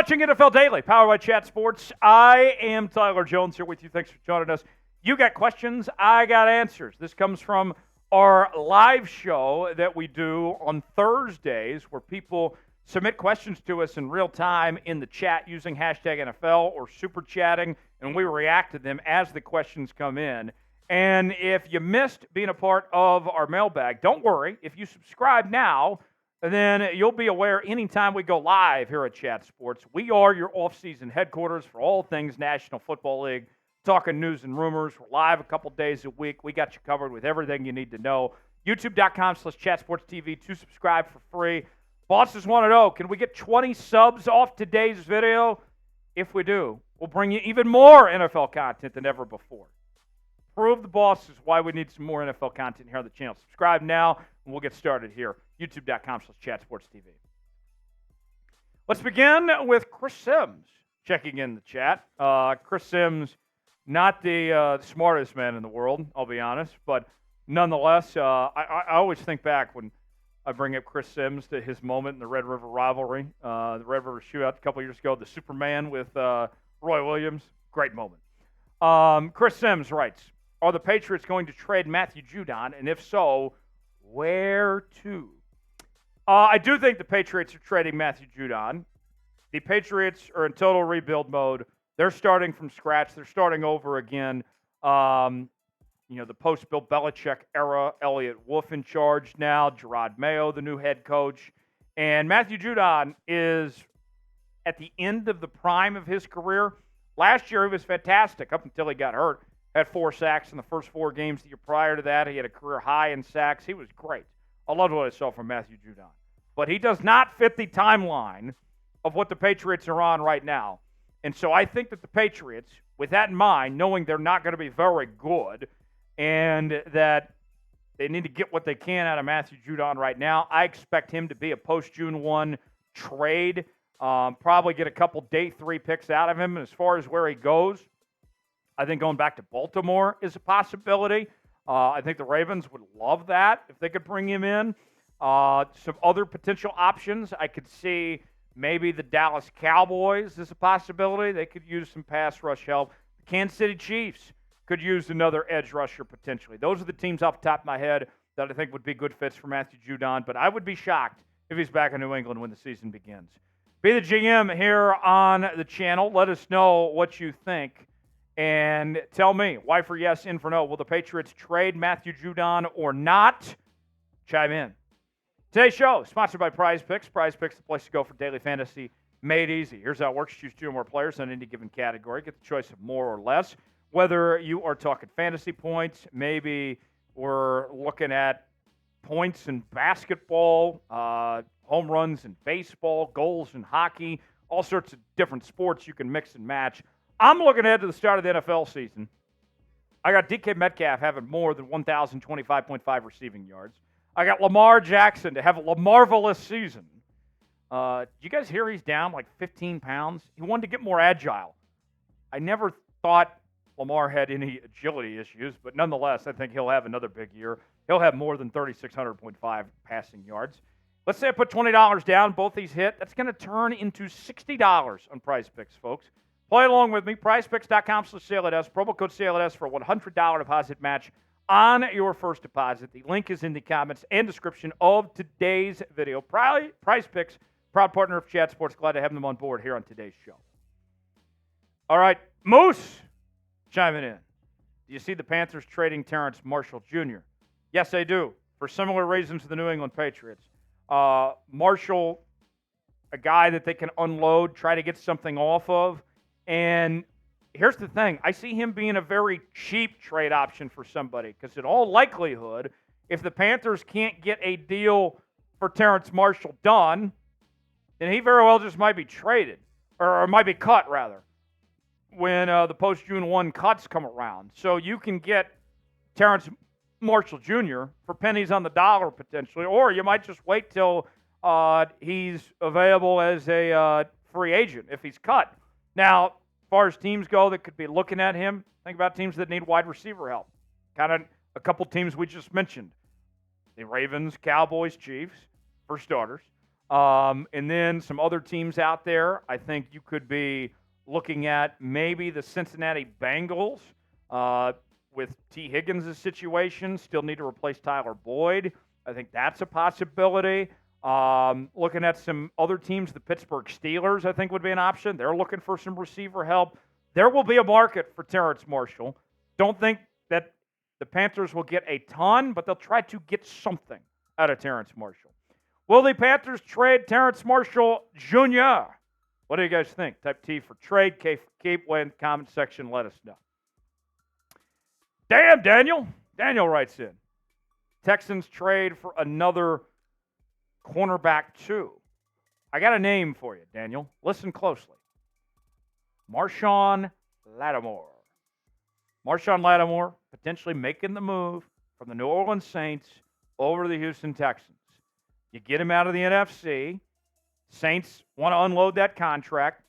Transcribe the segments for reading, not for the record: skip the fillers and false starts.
watching NFL Daily, powered by Chat Sports. I am Tyler Jones here with you. Thanks for joining us. You got questions, I got answers. This comes from our live show that we do on Thursdays where people submit questions to us in real time in the chat using hashtag NFL or super chatting, and we react to them as the questions come in. And if you missed being a part of our mailbag, don't worry. If you subscribe now, then you'll be aware anytime we go live here at Chat Sports. We are your off-season headquarters for all things National Football League, talking news and rumors. We're live a couple days a week. We got you covered with everything you need to know. YouTube.com/ChatSportsTV to subscribe for free. Bosses want to know, can we get 20 subs off today's video? If we do, we'll bring you even more NFL content than ever before. Prove the bosses why we need some more NFL content here on the channel. Subscribe now, and we'll get started here. YouTube.com/ChatSportsTV. Let's begin with Chris Sims checking in the chat. Chris Sims, not the smartest man in the world, I'll be honest, but nonetheless, I always think back when I bring up Chris Sims to his moment in the Red River rivalry, the Red River shootout a couple years ago, the Superman with Roy Williams. Great moment. Chris Sims writes, are the Patriots going to trade Matthew Judon, and if so, where to? I do think the Patriots are trading Matthew Judon. The Patriots are in total rebuild mode. They're starting from scratch. They're starting over again. The post-Bill Belichick era, Elliott Wolf in charge now, Gerard Mayo, the new head coach. And Matthew Judon is at the end of the prime of his career. Last year, he was fantastic up until he got hurt. Had 4 sacks in the first 4 games the year prior to that. He had a career high in sacks. He was great. I loved what I saw from Matthew Judon. But he does not fit the timeline of what the Patriots are on right now. And so I think that the Patriots, with that in mind, knowing they're not going to be very good and that they need to get what they can out of Matthew Judon right now, I expect him to be a post-June 1 trade, probably get a couple day 3 picks out of him. And as far as where he goes, I think going back to Baltimore is a possibility. I think the Ravens would love that if they could bring him in. Some other potential options, I could see maybe the Dallas Cowboys is a possibility. They could use some pass rush help. The Kansas City Chiefs could use another edge rusher potentially. Those are the teams off the top of my head that I think would be good fits for Matthew Judon, but I would be shocked if he's back in New England when the season begins. Be the GM here on the channel. Let us know what you think. And tell me, why for yes, in for no. Will the Patriots trade Matthew Judon or not? Chime in. Today's show is sponsored by PrizePicks. PrizePicks, the place to go for daily fantasy made easy. Here's how it works. Choose 2 or more players on any given category. Get the choice of more or less. Whether you are talking fantasy points, maybe we're looking at points in basketball, home runs in baseball, goals in hockey, all sorts of different sports you can mix and match. I'm looking ahead to the start of the NFL season. I got DK Metcalf having more than 1,025.5 receiving yards. I got Lamar Jackson to have a Lamarvelous season. Did you guys hear he's down like 15 pounds? He wanted to get more agile. I never thought Lamar had any agility issues, but nonetheless, I think he'll have another big year. He'll have more than 3,600.5 passing yards. Let's say I put $20 down, both these hit. That's going to turn into $60 on PrizePicks, folks. Play along with me, PrizePicks.com/CLNS, promo code CLNS for a $100 deposit match on your first deposit. The link is in the comments and description of today's video. PrizePicks, proud partner of Chat Sports. Glad to have them on board here on today's show. All right, Moose chiming in. Do you see the Panthers trading Terrace Marshall Jr.? Yes, I do, for similar reasons to the New England Patriots. Marshall, a guy that they can unload, try to get something off of. And here's the thing. I see him being a very cheap trade option for somebody because in all likelihood, if the Panthers can't get a deal for Terrace Marshall done, then he very well just might be traded, or might be cut, rather, when the post-June 1 cuts come around. So you can get Terrace Marshall Jr. for pennies on the dollar potentially, or you might just wait till he's available as a free agent if he's cut. Now, as far as teams go that could be looking at him, think about teams that need wide receiver help. Kind of a couple teams we just mentioned. The Ravens, Cowboys, Chiefs, for starters. And then some other teams out there. I think you could be looking at maybe the Cincinnati Bengals with T. Higgins' situation. Still need to replace Tyler Boyd. I think that's a possibility. Looking at some other teams, the Pittsburgh Steelers, I think would be an option. They're looking for some receiver help. There will be a market for Terrace Marshall. Don't think that the Panthers will get a ton, but they'll try to get something out of Terrace Marshall. Will the Panthers trade Terrace Marshall Jr.? What do you guys think? Type T for trade, K for keep. Way in the comment section, let us know. Damn, Daniel. Daniel writes in. Texans trade for another cornerback too. I got a name for you, Daniel. Listen closely. Marshon Lattimore. Marshon Lattimore potentially making the move from the New Orleans Saints over to the Houston Texans. You get him out of the NFC. Saints want to unload that contract.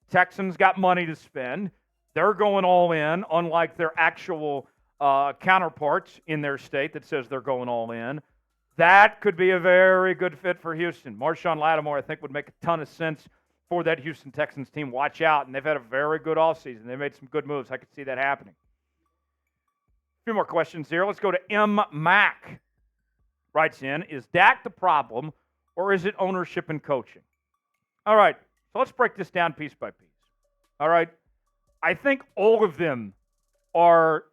Texans got money to spend. They're going all in, unlike their actual counterparts in their state that says they're going all in. That could be a very good fit for Houston. Marshon Lattimore, I think, would make a ton of sense for that Houston Texans team. Watch out, and they've had a very good offseason. They made some good moves. I could see that happening. A few more questions here. Let's go to M. Mac. Writes in, is Dak the problem, or is it ownership and coaching? All right, so let's break this down piece by piece. All right, I think all of them are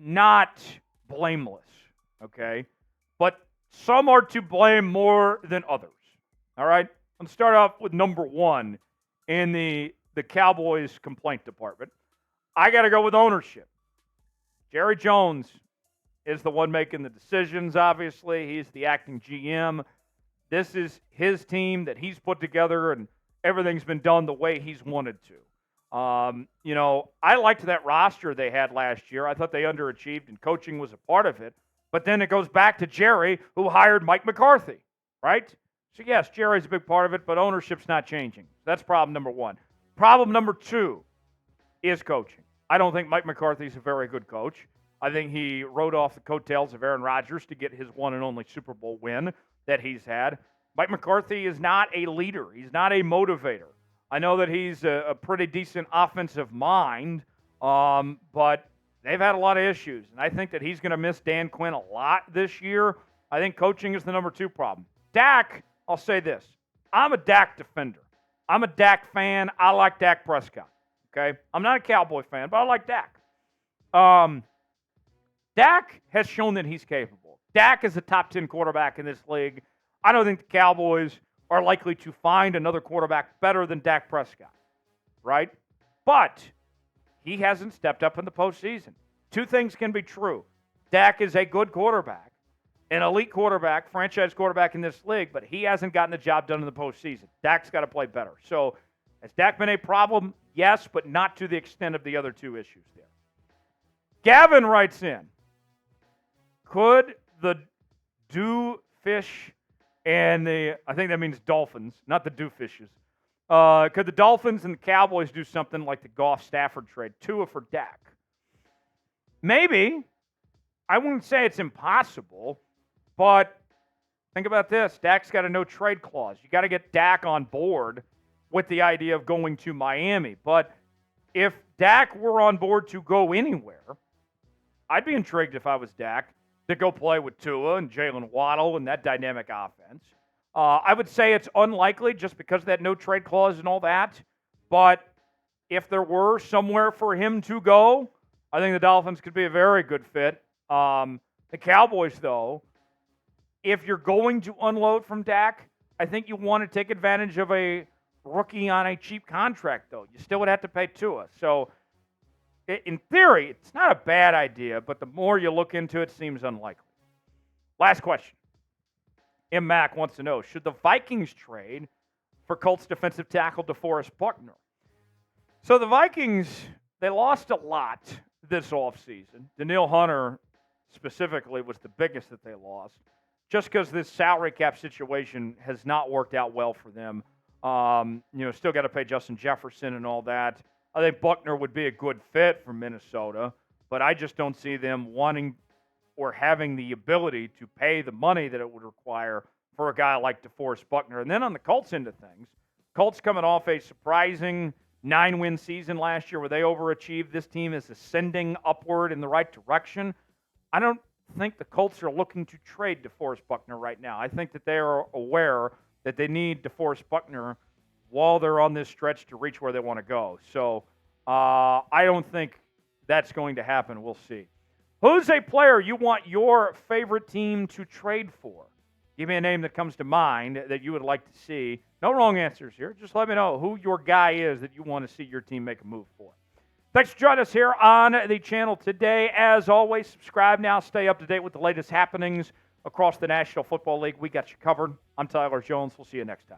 not blameless, okay? But some are to blame more than others, all right? Let's start off with number one in the Cowboys complaint department. I got to go with ownership. Jerry Jones is the one making the decisions, obviously. He's the acting GM. This is his team that he's put together, and everything's been done the way he's wanted to. I liked that roster they had last year. I thought they underachieved, and coaching was a part of it. But then it goes back to Jerry, who hired Mike McCarthy, right? So, yes, Jerry's a big part of it, but ownership's not changing. That's problem number one. Problem number two is coaching. I don't think Mike McCarthy's a very good coach. I think he rode off the coattails of Aaron Rodgers to get his one and only Super Bowl win that he's had. Mike McCarthy is not a leader. He's not a motivator. I know that he's a pretty decent offensive mind, but they've had a lot of issues. And I think that he's going to miss Dan Quinn a lot this year. I think coaching is the number two problem. Dak, I'll say this. I'm a Dak defender. I'm a Dak fan. I like Dak Prescott. Okay? I'm not a Cowboy fan, but I like Dak. Dak has shown that he's capable. Dak is a top 10 quarterback in this league. I don't think the Cowboys are likely to find another quarterback better than Dak Prescott, right? But he hasn't stepped up in the postseason. Two things can be true. Dak is a good quarterback, an elite quarterback, franchise quarterback in this league, but he hasn't gotten the job done in the postseason. Dak's got to play better. So has Dak been a problem? Yes, but not to the extent of the other two issues there. Gavin writes in, could the Dewfish and I think that means Dolphins, not the Dewfishes. Could the Dolphins and the Cowboys do something like the Goff-Stafford trade? Tua for Dak. Maybe. I wouldn't say it's impossible, but think about this. Dak's got a no-trade clause. You got to get Dak on board with the idea of going to Miami. But if Dak were on board to go anywhere, I'd be intrigued if I was Dak to go play with Tua and Jalen Waddle and that dynamic offense. I would say it's unlikely just because of that no-trade clause and all that. But if there were somewhere for him to go, I think the Dolphins could be a very good fit. The Cowboys, though, if you're going to unload from Dak, I think you want to take advantage of a rookie on a cheap contract, though. You still would have to pay Tua. So, in theory, it's not a bad idea, but the more you look into it, it seems unlikely. Last question. M. Mac wants to know, should the Vikings trade for Colts defensive tackle DeForest Buckner? So the Vikings, they lost a lot this offseason. Danielle Hunter specifically was the biggest that they lost, just because this salary cap situation has not worked out well for them. Still got to pay Justin Jefferson and all that. I think Buckner would be a good fit for Minnesota, but I just don't see them wanting or having the ability to pay the money that it would require for a guy like DeForest Buckner. And then on the Colts end of things, Colts coming off a surprising 9-win season last year where they overachieved. This team is ascending upward in the right direction. I don't think the Colts are looking to trade DeForest Buckner right now. I think that they are aware that they need DeForest Buckner while they're on this stretch to reach where they want to go. So I don't think that's going to happen. We'll see. Who's a player you want your favorite team to trade for? Give me a name that comes to mind that you would like to see. No wrong answers here. Just let me know who your guy is that you want to see your team make a move for. Thanks for joining us here on the channel today. As always, subscribe now. Stay up to date with the latest happenings across the National Football League. We got you covered. I'm Tyler Jones. We'll see you next time.